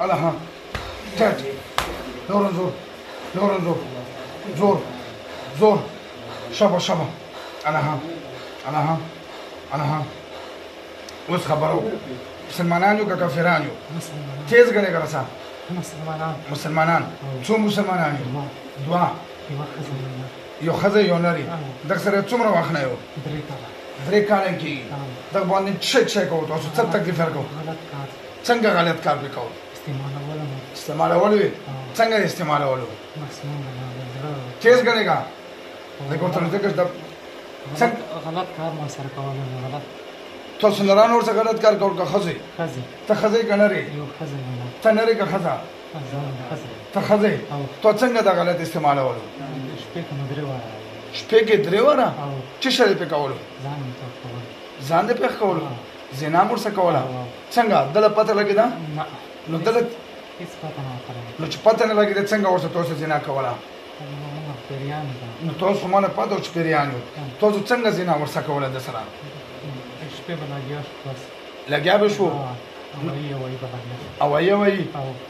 هلا ها تحت نور زور نور زور زور زور شبا شبا انا ها اوس خبرو مسلمانان یو که کافران یو تیز غړې ګرسا مسلمانان څو مسلمانان یو دوا یو خزه یو نری دغه سره څومره وخت نه یو درې کاله کې دغه باندې چې کوو تاسو څه تکلیف ورکو څنګه غلط کار وکاو استعمالول څنګه استعمالول تیز غړېګا دغه تر دې کې غلط کار ما سره کول غلط تاسو نران ورته غلط کار کول که خزه ته خزه کنه یو خزه ته نری که خزه ته خزه ته څنګه دا غلط استعمالول شپې کې درې واره چې شری په کول ځان دې په کول زنا مور څه کوله څنګه دله پته لګی دا نو دله هیڅ پته نه کړم نو چې پته نه لګی دا څنګه ورته تاسو زنا کوله نو تاسو مونږ پته چې پیریانو تاسو څنګه زنا ورسره کوله د سره شپې بلګیا شو بس لګیا به شو او ای وای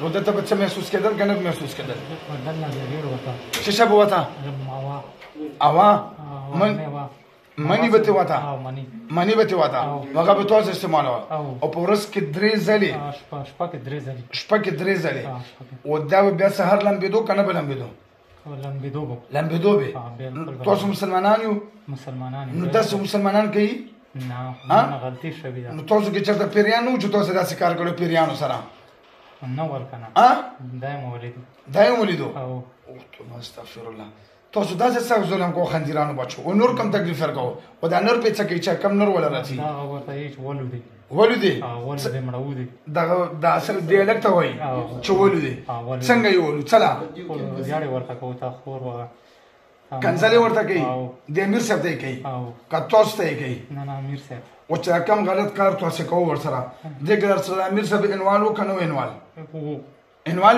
نو دته به څه محسوس کېدل کنه محسوس کېدل بدل نه دی ورته چې شب وتا اوا منی به ته وتا منی به ته وتا هغه به تاسو استعمالوه او په ورځ کې درې ځلې شپه کې درې ځلې او دا بیا سحر لمبېدو کنه به لمبېدو به تاسو مسلمانان یو نو تاسو مسلمانان کوي نه غلطي شوی ده نو تاسو کې چېرته پیریانو چې تاسو داسې کار کړو پیریانو سره نه ورکنه دایم ولیدو او استغفر الله تاسو داسې څه ظلم کو خندیرانو بچو او نور کم تکلیف ورکو او دا نور په څه کې چې کم نور ولا راځي دا ورته هیڅ ولودي ولودي مړودي دا اصل ډایلکټ وای چې ولودي څنګه یو ولود چلا یاړي ورته کو تا خور وغه کنځلې ورته کوي د امیر صاحب ته کوي که تاسو ته کوي نه امیر صاحب او چې کم غلط کار تاسو کوو ورسره دغه سره امیر صاحب انوال وکنو انوال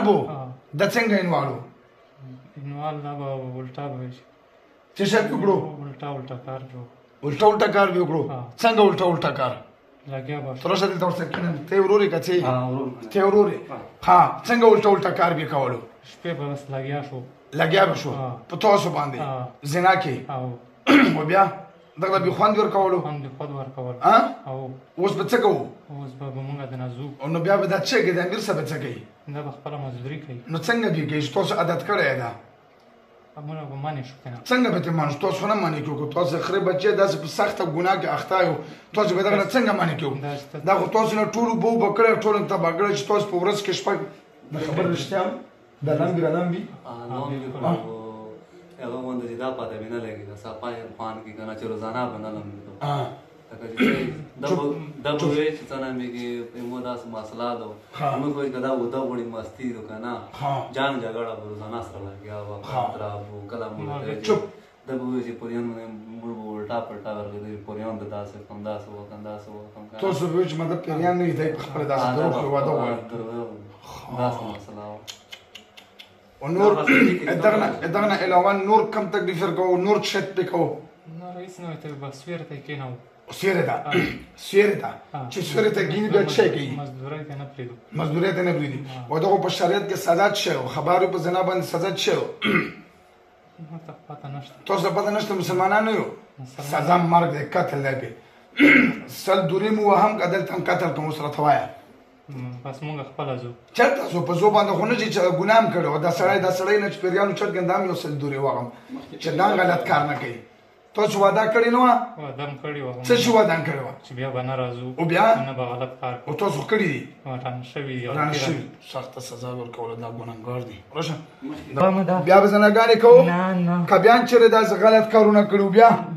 بو د څنګه انوالو دا به الټا به شي چې څه وکړو الټا کار وکړو څنګه الټا کار لګیا به تر اوسه دې تاسو کې ته وروري کڅي ته وروري ها څنګه الټا کار وکولو شپې به بس لګیا به شو په تاسو باندې زنا کې او بیا دغه به خوند ورکولو او اوس به څه کوو اوس به موږ د نازو او نو بیا به دا چې د امیر صاحب څه کوي دا به خپل مزدوري کوي نو څنګه کېږي تاسو عادت کړی دا موږ به مانې شو کنه څنګه به ته مانې تاسو نه مانې کړو تاسو خري بچي داسې په سخته ګناه کې اخته یو تاسو به دغه څنګه مانې کړو دا خو تاسو نه ټول بو بکړه ټول ته بغړ چې تاسو په ورځ کې شپه د خبر رښتیا دا لمبي هغه وند چې دا پته وینه لګي دا صفای خان کې کنه چې روزانه بنلم دا به وي چې څنګه میږي په مو داس مسله دو موږ کوئی کدا ودا وړي مستی دو کنه جنگ جګړه روزانه سره لګیا و خاطر ابو کلام چوپ دا به وي چې پوریان مړ الټا پلټا ورغلي پوریان د داسې کم داسې تاسو به چې مطلب پوریان نه دی خپل داسې درو ودا و داسې مسله ونور ادغنا الوان نور کم تکلیف ورکو نور چت پکو نور هیڅ نه ته بس سویرته کې نو سویرته چې سویرته ګینې بیا څه کوي مزدوري ته نه پریږدي او دغه په شریعت کې سزا څه خبرو په زنا باندې سزا څه تاسو پته نشته مسلمانانو یو سزا مرګ دی قتل دی سل دوری مو هم عدالت هم قتل کوم سره توایا بس مونږ خپل ازو چرته سو په زو باندې خو نه چې ګنام کړو دا سړی نه چې پیریانو چت ګندام یو سل دوری وغم چې دا غلط کار نه کوي تاسو وعده کړی نو وعده کړی و څه شو وعده کړی و چې بیا باندې راځو او بیا نه به غلط کار او تاسو کړی دي وطن شوی سخت سزا ورکول دا ګناګار دي روشه بیا به زناګانې کوو نه کبیان چې دا غلط کارونه کړو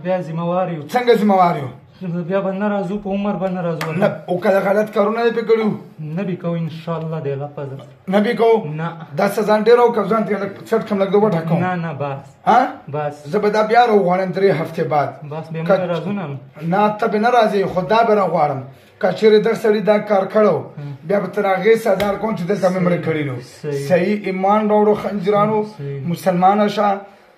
بیا ذمہوار یو څنګه ذمہوار یو بیا باندې راځو په عمر باندې راځو نه او کله غلط کارونه یې پکړو نه به کو ان شاء الله دی الله پز نه به کو نه دا سزا ډیرو کځان ته څټ کم لګدو وټه کوم نه بس ها بس زبدا بیا غواړم 3 هفته بعد بس به موږ راځو نه ته به نه راځي خدا به غواړم کچېره د سړی دا کار کړو بیا به تر هغه سزا کوم چې دلته مې مړ کړی نو صحیح ایمان راوړو خنجرانو مسلمان شه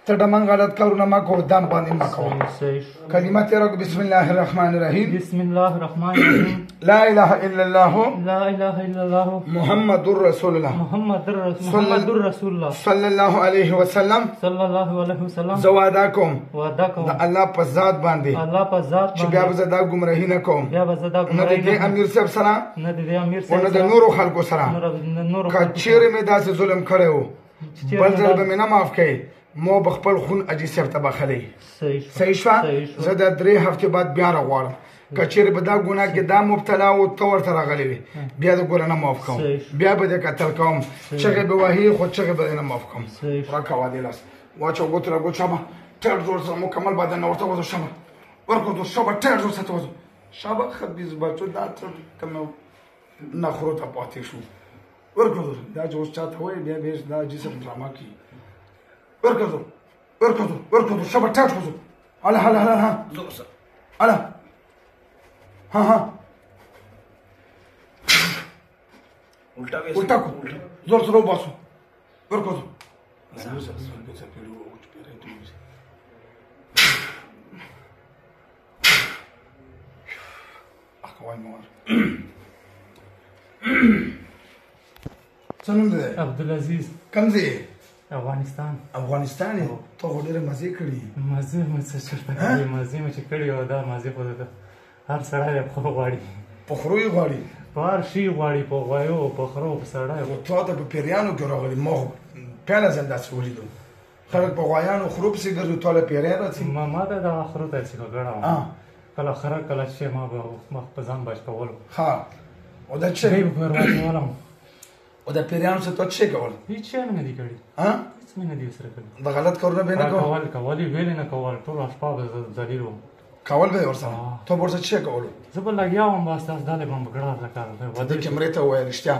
ته ډمن غلط کارونه مه کوه دم باندې مه کوه صحیح کلمه تیره کړو بسم الله الرحمن الرحیم بسم الله الرحمن الرحیم لا اله الا الله لا اله الا الله محمد رسول الله محمد رسول الله صلی الله علیه وسلم صلی الله علیه وسلم زه وعده کوم وعده کوم د الله په ذات باندې الله په ذات چې بیا به زه دا ګمراهي نه کوم بیا به زه دا نه د دې امیر صاحب سره نه د دې امیر او صاحب نه د نورو خلکو سره نور که چیرې مې داسې ظلم کړی و بل ځل به مې نه معاف کوي مو به خپل خون اجي صاحب ته بخلی صحیح شوه زه د 3 هفتې بعد بیا راغواړم که چیرې به دا ګناه کې دا مبتلا و ته ورته راغلی وي بیا د ګوره نه معاف کوم بیا به دې قتل کوم چغې به وهي خو چغې به دې نه معاف کوم راکوه دې لاس واچو ګوتو راګوت شابه ټیر جوړ سره مکمل بدن نه ورته وځو شابه ورکړو شابه ټیر جوړ سره وځو شابه خبیز بچو دا کوم نخرو ته پاتې شو ورکړو دا چې اوس چاته وایي بیا به دا جسم ډرامه کوي ورکړو شابه ټیر وځو هلا زور سره هلا ها الټا کو زور سره وباسو ورکړو څنګه ده عبدالعزیز کوم ځای افغانستان ته خو ډېرې مزې کړي مزې مې څه چېرته کړې مزې مې چې کړې وه دا مزې خو د هر سړی د پخو غواړي په خرو یې غواړي په هر شي غواړي په غوایو په خرو په سړی تا ته په پیریانو کې راغلي ما خو پیاله ځل داسې ولیدو خلک په غوایانو خرو پسې ګرځي تا له پیریان راځي ما ته دغه خرو ته چې ګډه وه کله خره کله چې ما به مخ په ځان بچ کولو ها او دا چې به په ورواچولم او د پیریانو څخه ته څه کول هیڅ شی مې نه دي کړي هیڅ مې نه دي ورسره کړي د غلط کارونه به نه کول یې ویلې نه کول ټوله شپه به ذلیل وم کول به ورسره ته ورسره څه کول زه به لګیا وم بس تاسو دالې به م ګړه لکه د کیمرې ته ووایه رښتیا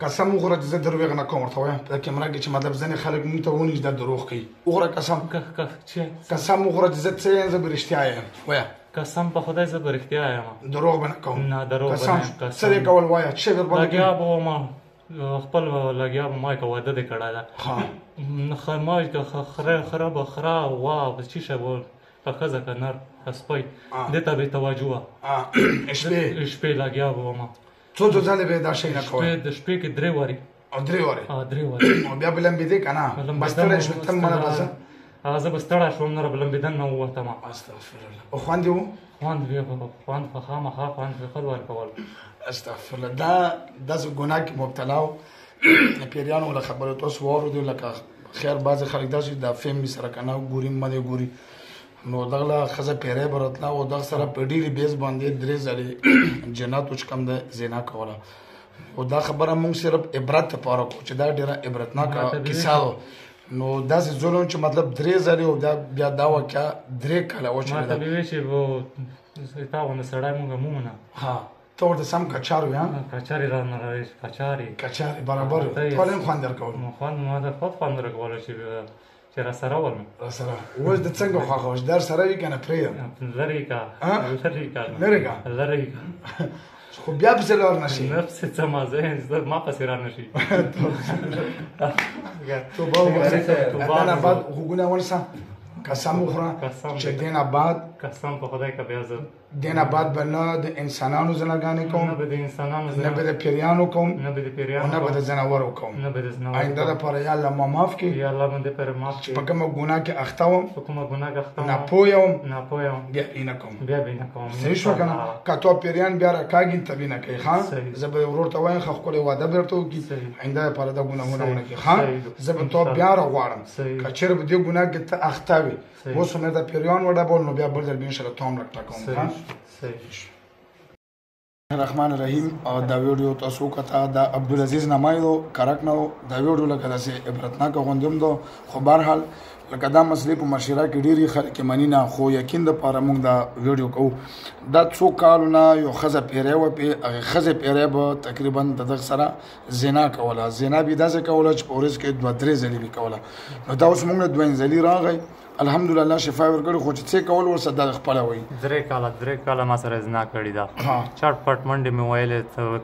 قسم وخوره چې زه دروغ نه کوم ورته وایم په کیمره کې چې مطلب ځینې خلک مونږ ته ونیږي دا دروغ کوي وخوره قسم قسم وخوره چې زه څه یم زه به رښتیا یم وایه قسم په خدای زه به رښتیا یم دروغ به نه کوم نه دروغ به نه څه دې کول وایه څه درباندې لګیا به وم خپل لګیا به ما که واده دې کړی ده ما خره به خره وا چی شی به که ښځه که نر که سپی دې ته بې توجه وه شپې لګیا به وم څو ځلې به دا شی نه کوئ د شپې کې 3 وارې او 3 وارې او بیا به لمبېدې که نه بس ستړی شوې ته منه بس زه به ستړی شوم نه به لمبېدن نه ووتم استغفرالله او خوند یې و خوند خو خامخا خوند به ښه ورکول استغفرالله دا داسې ګناه کې مبتلا و پیریانو له خبرو تاسو واورېدو لکه خیر بعضې خلک داسې دا فیم مې سره که نه ګوري مه دې ګوري نو دغله ښځه پیری به راتله او دغه سره په ډېرې بیس باندې 3 ځلې جناتو چې کوم ده زنا کوله خو دا خبره مونږ صرف عبرت دپاره کوو چې دا ډېره عبرتناکه کیسه و نو داسې ظلم چې مطلب 3 ځلې او بیا دا واقعه 3 کاله وچې ما ته به وایي چې تا غوندې سړی مونږ مومونه ها ته ورته سم کچار وې کچاري رانه راوي کچاري برابر ټول هم خوند درکول خوند ما د خوند درکول چې را سره ولم را سره اوس د څنګه خوښ در سره وي کنه پرې لری کا خو بیا پسې لور نشي نفس څه مازه ما پسې را نشي توبه وکړه بعد خوګونه ورسه قسم وخوره چې دینه بعد قسم په خدای کا بیا زه دینه بعد به نه د انسانانو زناګانې کوم نه به د انسانانو نه به د پیریانو کوم نه به د پیریانو نه به د زناورو کوم نه به د زناورو آینده دپاره یا الله ما معاف کړي یا الله باندې پر معاف کړي په کومه ګناه کې اخته وم په کومه ګناه کې اخته وم ناپوه وم بیا یې نه کوم صحیح شوه که نه که تو پیریان بیا راکاږي ته به نه کوي ښه زه به ورور ته وایم ښه ښکلی واده به درته وکړي آینده دپاره دا ګناهونه ونه کړي ښه زه به تو بیا راغواړم که چېرې به دې ګناه کې ته اخته وي اوس خو مې د پیریان وډبول نو بیا بل ځل به انشاءالله تو هم راکړه کوم الرحمن الرحیم دا ویډیو تاسو کته دا عبدالعزیز نمایو کارک نو دا ویډیو لکه داسې عبرتناکه غوندې هم ده خو بهرحال لکه دا مسلې په مشوره کې ډېرې خلک مني نه خو یقین دپاره موږ دا ویډیو کوو دا څو کالونه یو ښځه پیری وه هغې ښځې پیری به تقریبا د دغه سره زنا کوله زنا به یې داسې کوله چې په ورځ کې 2-3 ځلې به کوله نو دا اوس موږ له دوینځلي راغی الحمدلله شفا ورکړي خو چې څه کول ورسره دا خپله وایي 3 کاله ما سره زنا کړې ده چټ پټ منډې مې ویلې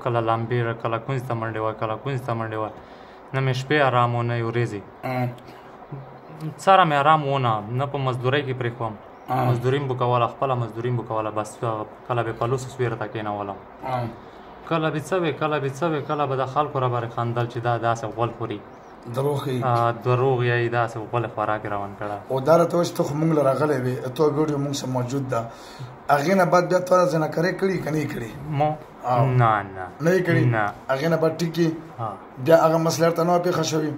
کله لامبې کله کونج ته منډې وه کله کونج ته منډې وه نه مې شپې ارام و نه یې ورځې سره مې آرام ونه نه په مزدورۍ کې پرېښوم مزدوري مې به کوله خپله مزدوري مې به کوله بس کله به پلوس سویره ته کېنولم کله به څه وې کله به د خلکو راباندې خندل چې دا داسې غول خوري دروغ یې داسې غول خوراک یې روان کړه او دا راته وایي چې ته خو موږ له راغلی وې تو ویډیو موږ سره موجود ده هغې نه بعد بیا تا زناکرۍ کړي که نه یې کړي نه یې کړي هغې نه بعد ټیکې بیا هغه مسله ورته نه وه پېښه شوې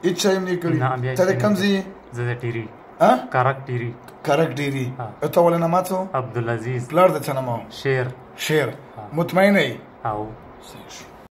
هېڅ شی هم نه یې کړي ته د کوم ځای یې زه د ټیري کرک ډیري ته ولې نامه څه عبدالعزیز پلار د څه نامه شیر مطمئنه یې او